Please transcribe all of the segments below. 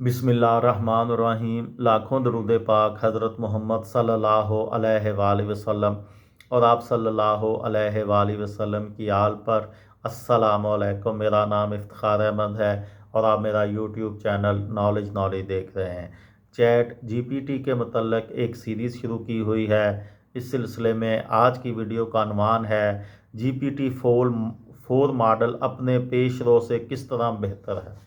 बिस्मिल्लाहिर्रहमानिर्रहीम। लाखों दरूद पाक हज़रत मोहम्मद सल्लल्लाहु अलैहि वसल्लम और आप सल्लल्लाहु अलैहि वसल्लम की आल पर। अस्सलामु अलैकुम। मेरा नाम इफ्तिखार अहमद है और आप मेरा यूट्यूब चैनल नॉलेज देख रहे हैं। चैट जीपीटी के मतलब एक सीरीज़ शुरू की हुई है। इस सिलसिले में आज की वीडियो का अनवान है जीपीटी 4 मॉडल अपने पेशरो से किस तरह बेहतर है।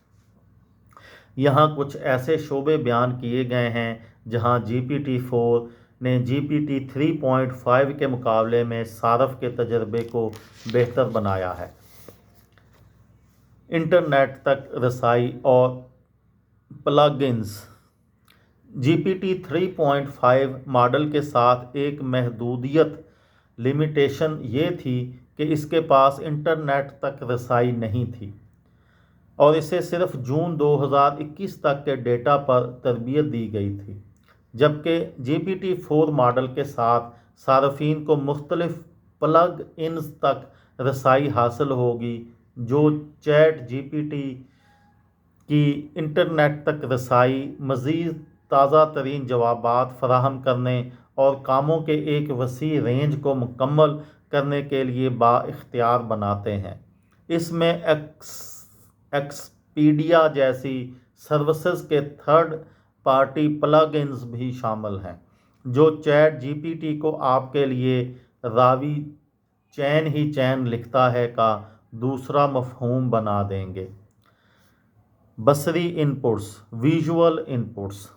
यहाँ कुछ ऐसे शोबे बयान किए गए हैं जहाँ जीपीटी 4 ने जीपीटी 3.5 के मुकाबले में सारफ के तजर्बे को बेहतर बनाया है। इंटरनेट तक रसाई और प्लगइन्स। जीपीटी 3.5 मॉडल के साथ एक महदूदियत लिमिटेशन ये थी कि इसके पास इंटरनेट तक रसाई नहीं थी और इसे सिर्फ जून 2021 तक के डेटा पर तरबियत दी गई थी, जबकि जीपीटी 4 मॉडल के साथ सार्फिन को मुख्तलिफ प्लग इन्स तक रसाई हासिल होगी जो चैट जीपीटी की इंटरनेट तक रसाई, मज़ीद ताज़ा तरीन जवाबात फराहम करने और कामों के एक वसी रेंज को मुकम्मल करने के लिए बाइख्तियार बनाते हैं। इसमें एक्सपीडिया जैसी सर्विसेज के थर्ड पार्टी प्लगइन्स भी शामिल हैं जो चैट जीपीटी को आपके लिए रावी चैन ही चैन लिखता है का दूसरा मफहूम बना देंगे। बसरी inputs, visual inputs.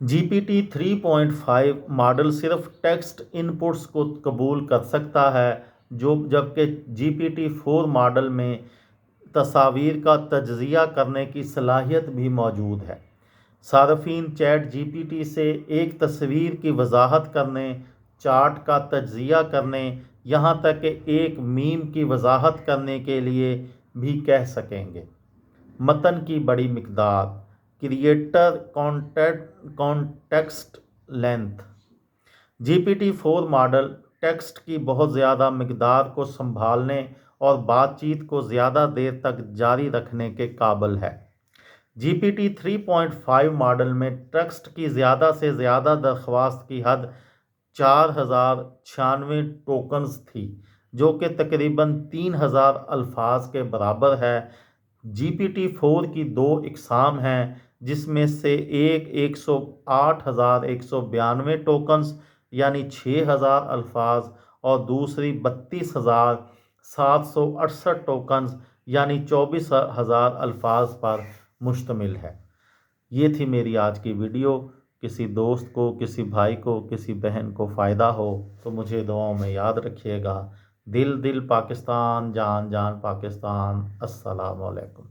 GPT 3.5 model सिर्फ टेक्स्ट इनपुट्स को कबूल कर सकता है जबकि जीपीटी 4 मॉडल में तस्वीर का तज्ज़िया करने की सलाहियत भी मौजूद है। सार्फिन चैट जीपीटी से एक तस्वीर की वजाहत करने, चार्ट का तज्ज़िया करने, यहाँ तक कि एक मीम की वजाहत करने के लिए भी कह सकेंगे। मतन की बड़ी मिकदार, greater context length. GPT 4 model text की बहुत ज़्यादा मिकदार को संभालने और बातचीत को ज़्यादा देर तक जारी रखने के काबिल है। जीपीटी 3.5 मॉडल में टेक्स्ट की ज़्यादा से ज़्यादा दरख्वास्त की हद 4096 टोकन्स थी, जो कि तकरीबन 3000 अल्फाज के बराबर है। जीपीटी 4 की दो इकसाम हैं, जिसमें से एक 108,192 टोकन्स यानी 6000 अल्फाज और दूसरी 32,768 टोकन्स यानी 24,000 अल्फाज पर मुश्तमिल है। ये थी मेरी आज की वीडियो। किसी दोस्त को, किसी भाई को, किसी बहन को फ़ायदा हो तो मुझे दुआओं में याद रखिएगा। दिल दिल पाकिस्तान, जान जान पाकिस्तान। अस्सलामु अलैकुम।